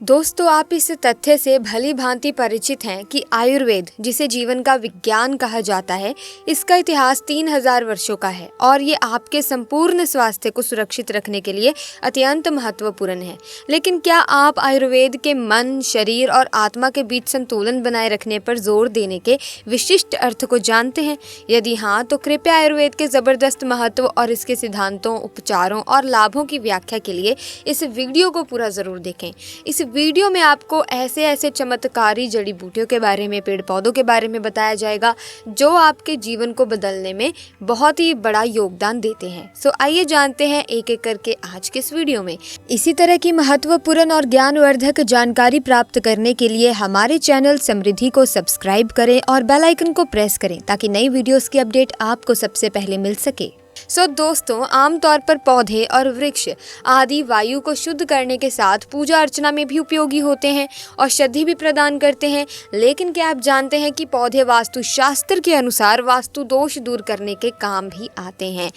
दोस्तों, आप इस तथ्य से भली भांति परिचित हैं कि आयुर्वेद, जिसे जीवन का विज्ञान कहा जाता है, इसका इतिहास 3000 वर्षों का है और ये आपके संपूर्ण स्वास्थ्य को सुरक्षित रखने के लिए अत्यंत महत्वपूर्ण है। लेकिन क्या आप आयुर्वेद के मन, शरीर और आत्मा के बीच संतुलन बनाए रखने पर जोर देने के विशिष्ट अर्थ को जानते हैं? यदि हाँ, तो कृपया आयुर्वेद के जबरदस्त महत्व और इसके सिद्धांतों, उपचारों और लाभों की व्याख्या के लिए इस वीडियो को पूरा जरूर देखें। इस वीडियो में आपको ऐसे चमत्कारी जड़ी बूटियों के बारे में, पेड़ पौधों के बारे में बताया जाएगा जो आपके जीवन को बदलने में बहुत ही बड़ा योगदान देते हैं। सो आइए जानते हैं एक एक करके आज के इस वीडियो में। इसी तरह की महत्वपूर्ण और ज्ञानवर्धक जानकारी प्राप्त करने के लिए हमारे चैनल समृद्धि को सब्सक्राइब करें और बेल आइकन को प्रेस करें ताकि नई वीडियोस की अपडेट आपको सबसे पहले मिल सके। दोस्तों, आमतौर पर पौधे और वृक्ष आदि वायु को शुद्ध करने के साथ पूजा अर्चना में भी उपयोगी होते हैं, औषधि भी प्रदान करते हैं। लेकिन क्या आप जानते हैं कि पौधे वास्तु शास्त्र के अनुसार वास्तु दोष दूर करने के काम भी आते हैं।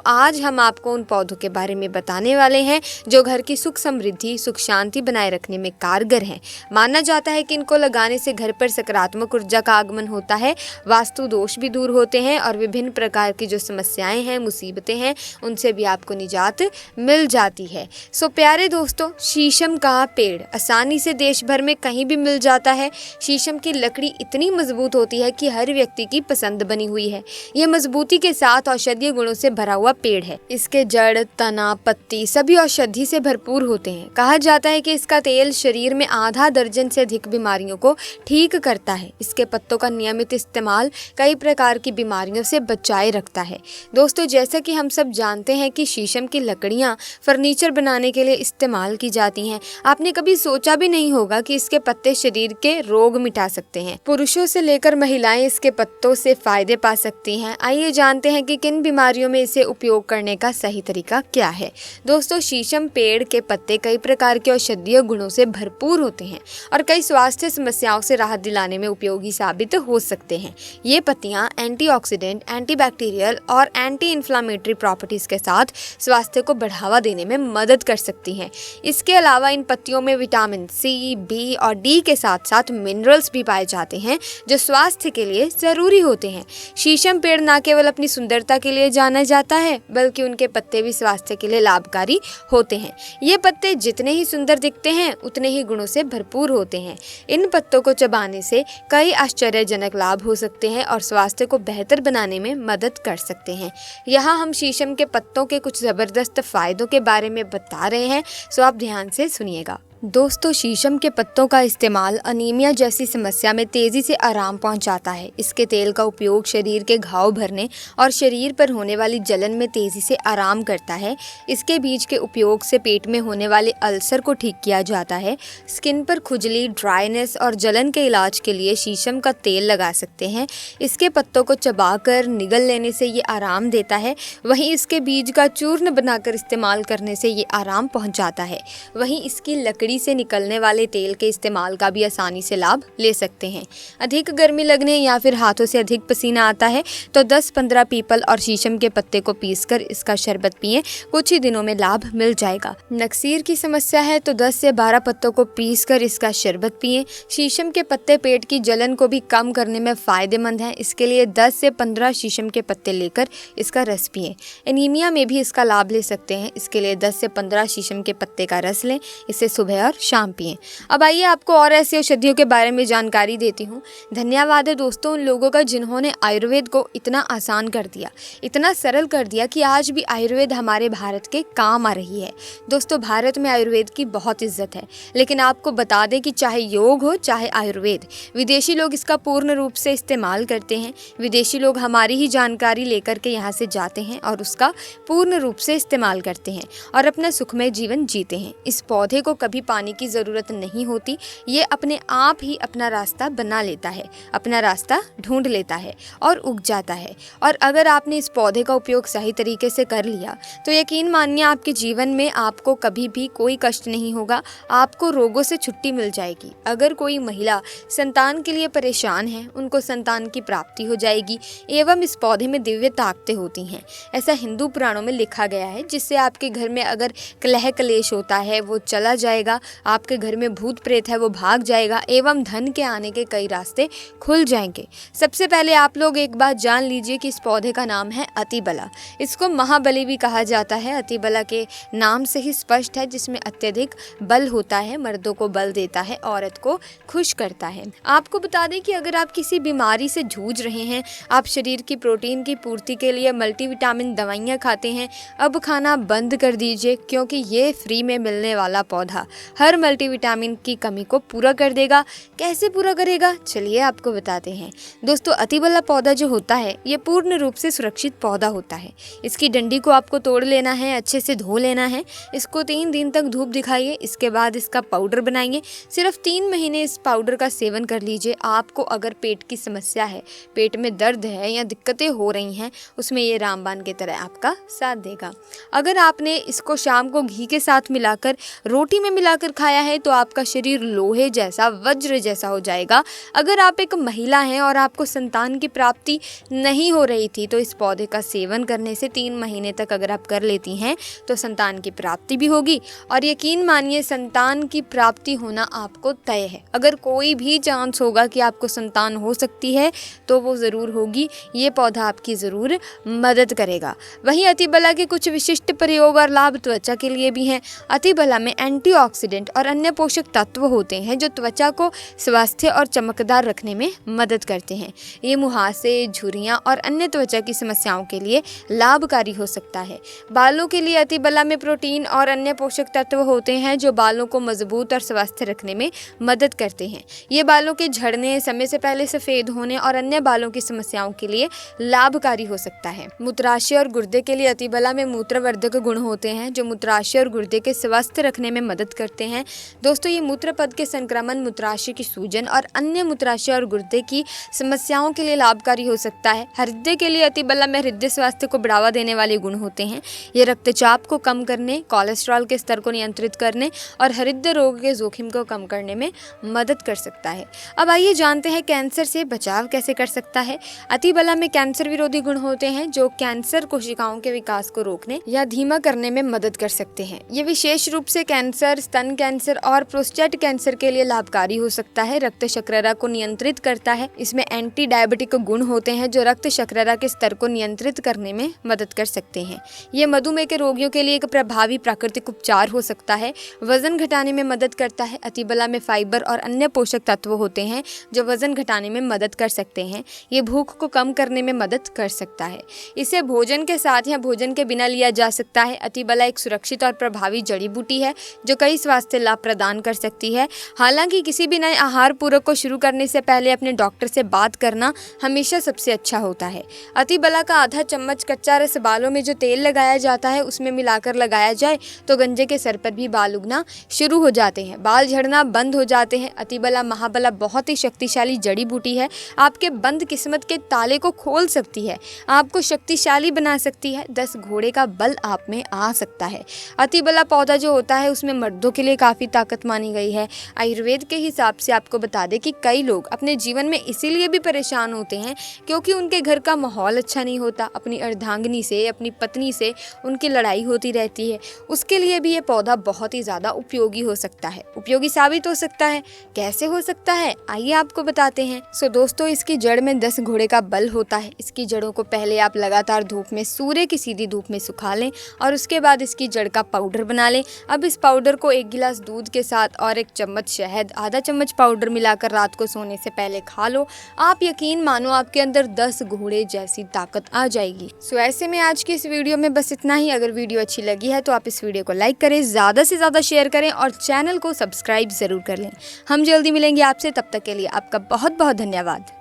आज हम आपको उन पौधों के बारे में बताने वाले हैं जो घर की सुख समृद्धि, सुख शांति बनाए रखने में कारगर हैं। माना जाता है कि इनको लगाने से घर पर सकारात्मक ऊर्जा का आगमन होता है, वास्तु दोष भी दूर होते हैं और विभिन्न प्रकार की जो समस्याएं हैं, मुसीबतें हैं, उनसे भी आपको निजात मिल जाती है। प्यारे दोस्तों, शीशम का पेड़ आसानी से देश भर में कहीं भी मिल जाता है। शीशम की लकड़ी इतनी मजबूत होती है कि हर व्यक्ति की पसंद बनी हुई है। यह मजबूती के साथ औषधीय गुणों से भरा हुआ पेड़ है। इसके जड़, तना, पत्ती सभी औषधि से भरपूर होते हैं। कहा जाता है कि इसका तेल शरीर में आधा दर्जन से अधिक बीमारियों को ठीक करता है। इसके पत्तों का नियमित इस्तेमाल कई प्रकार की बीमारियों से बचाए रखता है। दोस्तों, जैसा कि हम सब जानते हैं कि शीशम की लकड़ियां फर्नीचर बनाने के लिए इस्तेमाल की जाती हैं। आपने कभी सोचा भी नहीं होगा कि इसके पत्ते शरीर के रोग मिटा सकते हैं। पुरुषों से लेकर महिलाएं इसके पत्तों से फायदे पा सकती हैं। आइए जानते हैं कि किन बीमारियों में इसे उपयोग करने का सही तरीका क्या है। दोस्तों, शीशम पेड़ के पत्ते कई प्रकार के औषधीय गुणों से भरपूर होते हैं और कई स्वास्थ्य समस्याओं से राहत दिलाने में उपयोगी साबित हो सकते हैं। ये पत्तियां एंटीऑक्सीडेंट, एंटीबैक्टीरियल और एंटी इन्फ्लामेटरी प्रॉपर्टीज के साथ स्वास्थ्य को बढ़ावा देने में मदद कर सकती हैं। इसके अलावा इन पत्तियों में विटामिन सी, बी और डी के साथ साथ मिनरल्स भी पाए जाते हैं जो स्वास्थ्य के लिए जरूरी होते हैं। शीशम पेड़ न केवल अपनी सुंदरता के लिए जाना जाता है बल्कि उनके पत्ते भी स्वास्थ्य के लिए लाभकारी होते हैं। ये पत्ते जितने ही सुंदर दिखते हैं उतने ही गुणों से भरपूर होते हैं। इन पत्तों को चबाने से कई आश्चर्यजनक लाभ हो सकते हैं और स्वास्थ्य को बेहतर बनाने में मदद कर सकते हैं। यहाँ हम शीशम के पत्तों के कुछ जबरदस्त फायदों के बारे में बता रहे हैं, आप ध्यान से सुनिएगा। दोस्तों, शीशम के पत्तों का इस्तेमाल अनीमिया जैसी समस्या में तेजी से आराम पहुंचाता है। इसके तेल का उपयोग शरीर के घाव भरने और शरीर पर होने वाली जलन में तेजी से आराम करता है। इसके बीज के उपयोग से पेट में होने वाले अल्सर को ठीक किया जाता है। स्किन पर खुजली, ड्राइनेस और जलन के इलाज के लिए शीशम का तेल लगा सकते हैं। इसके पत्तों को चबाकर निगल लेने से ये आराम देता है। वहीं इसके बीज का चूर्ण बनाकर इस्तेमाल करने से ये आराम पहुँचाता है। वहीं इसकी लकड़ी से निकलने वाले तेल के इस्तेमाल का भी आसानी से लाभ ले सकते हैं। अधिक गर्मी लगने या फिर हाथों से अधिक पसीना आता है तो 10-15 पीपल और शीशम के पत्ते को पीसकर इसका शरबत पिएं। कुछ ही दिनों में लाभ मिल जाएगा। नक्सीर की समस्या है तो 10 से 12 पत्तों को पीसकर इसका शरबत पिएं। शीशम के पत्ते पेट की जलन को भी कम करने में फायदेमंद हैं। इसके लिए 10 से 15 शीशम के पत्ते लेकर इसका रस पिएं। एनीमिया में भी इसका लाभ ले सकते हैं। इसके लिए 10 से 15 शीशम के पत्ते का रस लें। इसे सुबह और शाम पिएं। अब आइए आपको और ऐसी औषधियों के बारे में जानकारी देती हूँ। धन्यवाद है दोस्तों उन लोगों का जिन्होंने आयुर्वेद को इतना आसान कर दिया, इतना सरल कर दिया कि आज भी आयुर्वेद हमारे भारत के काम आ रही है। दोस्तों, भारत में आयुर्वेद की बहुत इज्जत है, लेकिन आपको बता दें कि चाहे योग हो चाहे आयुर्वेद, विदेशी लोग इसका पूर्ण रूप से इस्तेमाल करते हैं। विदेशी लोग हमारी ही जानकारी लेकर के यहाँ से जाते हैं और उसका पूर्ण रूप से इस्तेमाल करते हैं और अपना सुखमय जीवन जीते हैं। इस पौधे को कभी पानी की ज़रूरत नहीं होती। ये अपने आप ही अपना रास्ता बना लेता है, अपना रास्ता ढूंढ लेता है और उग जाता है। और अगर आपने इस पौधे का उपयोग सही तरीके से कर लिया तो यकीन मानिए आपके जीवन में आपको कभी भी कोई कष्ट नहीं होगा। आपको रोगों से छुट्टी मिल जाएगी। अगर कोई महिला संतान के लिए परेशान है, उनको संतान की प्राप्ति हो जाएगी। एवं इस पौधे में दिव्य ताकतें होती हैं, ऐसा हिंदू पुराणों में लिखा गया है, जिससे आपके घर में अगर कलह कलेश होता है वो चला जाएगा। आपके घर में भूत प्रेत है वो भाग जाएगा एवं धन के आने के कई रास्ते खुल जाएंगे। सबसे पहले आप लोग एक बात जान लीजिए कि इस पौधे का नाम है अतिबला। इसको महाबली भी कहा जाता है। अतिबला के नाम से ही स्पष्ट है, जिसमें अत्यधिक बल होता है, मर्दों को बल देता है, औरत को खुश करता है। आपको बता दें कि अगर आप किसी बीमारी से जूझ रहे हैं, आप शरीर की प्रोटीन की पूर्ति के लिए मल्टीविटामिन दवाइयाँ खाते हैं, अब खाना बंद कर दीजिए, क्योंकि ये फ्री में मिलने वाला पौधा हर मल्टीविटामिन की कमी को पूरा कर देगा। कैसे पूरा करेगा, चलिए आपको बताते हैं। दोस्तों, अतिबला पौधा जो होता है ये पूर्ण रूप से सुरक्षित पौधा होता है। इसकी डंडी को आपको तोड़ लेना है, अच्छे से धो लेना है, इसको 3 दिन तक धूप दिखाइए, इसके बाद इसका पाउडर बनाइए। सिर्फ 3 महीने इस पाउडर का सेवन कर लीजिए। आपको अगर पेट की समस्या है, पेट में दर्द है या दिक्कतें हो रही हैं, उसमें ये रामबाण की तरह आपका साथ देगा। अगर आपने इसको शाम को घी के साथ मिलाकर रोटी में मिलाकर खाया है तो आपका शरीर लोहे जैसा, वज्र जैसा हो जाएगा। अगर आप एक महिला हैं और आपको संतान की प्राप्ति नहीं हो रही थी तो इस पौधे का सेवन करने से 3 महीने तक अगर आप कर लेती हैं तो संतान की प्राप्ति भी होगी, और यकीन मानिए संतान की प्राप्ति होना आपको तय है। अगर कोई भी चांस होगा कि आपको संतान हो सकती है तो वो ज़रूर होगी। ये पौधा आपकी ज़रूर मदद करेगा। वहीं अतिबला के कुछ विशिष्ट प्रयोग और लाभ त्वचा के लिए भी हैं। अतिबला में एंटीऑक्सीडेंट और अन्य पोषक तत्व होते हैं जो त्वचा को स्वस्थ और चमकदार रखने में मदद करते हैं। ये मुहासे, झुर्रियाँ और अन्य त्वचा की समस्याओं के लिए लाभकारी हो सकता है। बालों के लिए अतिबला में प्रोटीन और अन्य पोषक तत्व होते हैं जो बालों को मजबूत और स्वस्थ रखने में मदद करते हैं। ये बालों के झड़ने, समय से पहले सफ़ेद होने और अन्य बालों की समस्याओं के लिए लाभकारी हो सकता है। मूत्राशय और गुर्दे के लिए अतिबला में मूत्रवर्धक गुण होते हैं जो मूत्राशय और गुर्दे के स्वस्थ रखने में मदद करते हैं। दोस्तों, ये मूत्रपथ के संक्रमण, मूत्राशय की सूजन और अन्य मूत्राशय और गुर्दे की समस्याओं के लिए लाभकारी हो सकता है। हृदय के लिए अतिबला में हृदय स्वास्थ्य को बढ़ावा देने वाले गुण होते हैं। ये रक्तचाप को कम करने, कोलेस्ट्रॉल के स्तर को नियंत्रित करने और हृदय रोग के जोखिम को कम करने में मदद कर सकता है। अब आइए जानते हैं कैंसर से बचाव कैसे कर सकता है। अतिबला में कैंसर विरोधी गुण होते हैं जो कैंसर कोशिकाओं के विकास को रोकने या धीमा करने में मदद कर सकते हैं। ये विशेष रूप से कैंसर, स्तन कैंसर और प्रोस्टेट कैंसर के लिए लाभकारी हो सकता है। रक्त शर्करा को नियंत्रित करता है। इसमें एंटी डायबिटिक गुण होते हैं जो रक्त शर्करा के स्तर को नियंत्रित करने में मदद कर सकते हैं। ये मधुमेह के रोगियों के लिए एक प्रभावी प्राकृतिक उपचार हो सकता है। वजन घटाने में मदद करता है। अतिबला में फाइबर और अन्य पोषक तत्व होते हैं जो वजन घटाने में मदद कर सकते हैं। ये भूख को कम करने में मदद कर सकता है। इसे भोजन के साथ या भोजन के बिना लिया जा सकता है। अतिबला एक सुरक्षित और प्रभावी जड़ी बूटी है जो कई स्वास्थ्य लाभ प्रदान कर सकती है। हालांकि किसी भी नए आहार पूरक को शुरू करने से पहले अपने डॉक्टर से बात करना हमेशा सबसे अच्छा होता है। अतिबला का आधा चम्मच कच्चा रस बालों में जो तेल लगाया जाता है उसमें मिलाकर लगाया जाए तो गंजे के सर पर भी बाल उगना शुरू हो जाते हैं, बाल झड़ना बंद हो जाते हैं। अतिबला महाबला बहुत ही शक्तिशाली जड़ी बूटी है। आपके बंद किस्मत के ताले को खोल सकती है, आपको शक्तिशाली बना सकती है। 10 घोड़े का बल आप में आ सकता है। अतिबला पौधा जो होता है उसमें मर्दों के लिए काफ़ी ताकत मानी गई है। आयुर्वेद के हिसाब से आपको बता दें कि कई लोग अपने जीवन में इसीलिए भी परेशान होते हैं क्योंकि उनके घर का माहौल अच्छा नहीं होता। अपनी अर्धांगिनी से, अपनी पत्नी से उनकी लड़ाई होती रहती है। उसके लिए भी ये पौधा बहुत ही ज़्यादा उपयोगी हो सकता है, उपयोगी साबित हो सकता है। कैसे हो सकता है, आइए आपको बताते हैं। दोस्तों, इसकी जड़ में 10 घोड़े का बल होता है। इसकी जड़ों को पहले आप लगातार धूप में, सूर्य की सीधी धूप में सुखा लें और उसके बाद इसकी जड़ का पाउडर बना लें। अब इस पाउडर को 1 गिलास दूध के साथ और 1 चम्मच शहद, आधा चम्मच पाउडर मिलाकर रात को सोने से पहले खा लो। आप यकीन मानो आपके अंदर 10 घोड़े जैसी ताकत आ जाएगी। ऐसे में आज की इस वीडियो में बस इतना ही। अगर वीडियो अच्छी लगी है तो आप इस वीडियो को लाइक करें, ज़्यादा से ज़्यादा शेयर करें और चैनल को सब्सक्राइब ज़रूर कर लें। हम जल्दी मिलेंगे आपसे, तब तक के लिए आपका बहुत बहुत धन्यवाद।